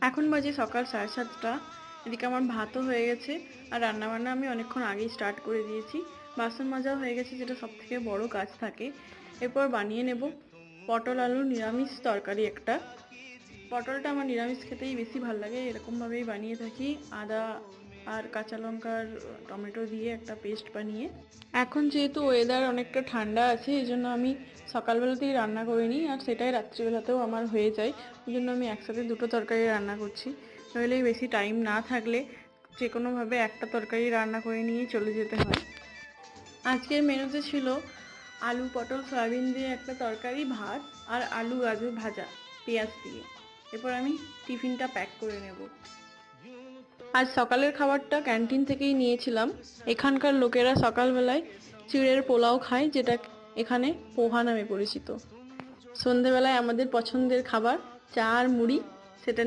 এখন বাজে সকাল 7:30। এদিকে আমার ভাতও হয়ে গেছে আর রান্নাবান্না আমি অনেকক্ষণ আগেই স্টার্ট করে দিয়েছি। বাসন মাজাও হয়ে গেছে, যেটা সব থেকে বড় কাজ থাকে। এরপর বানিয়ে নেব পটল আলুর নিরামিষ তরকারি একটা। পটলটা আমার নিরামিষ খেতেই বেশি ভালো লাগে, এরকমভাবেই বানিয়ে থাকি। আদা আর কাঁচা লঙ্কার টমেটো দিয়ে একটা পেস্ট বানিয়ে। এখন যেহেতু ওয়েদার অনেকটা ঠান্ডা আছে, এই জন্য আমি সকালবেলাতেই রান্না করে নিই, আর সেটাই রাত্রিবেলাতেও আমার হয়ে যায়। ওই জন্য আমি একসাথে দুটো তরকারি রান্না করছি। নইলে বেশি টাইম না থাকলে যে কোনোভাবে একটা তরকারি রান্না করে নিয়ে চলে যেতে হয়। আজকের মেনুতে ছিল আলু পটল সয়াবিন দিয়ে একটা তরকারি, ভাত আর আলু গাজর ভাজা পেঁয়াজ দিয়ে। এরপর আমি টিফিনটা প্যাক করে নেব। আজ সকালের খাবারটা ক্যান্টিন থেকেই নিয়েছিলাম। এখানকার লোকেরা সকালবেলায় চিড়ের পোলাও খায়, যেটা এখানে পোহা নামে পরিচিত। সন্ধেবেলায় আমাদের পছন্দের খাবার চা আর মুড়ি, সেটা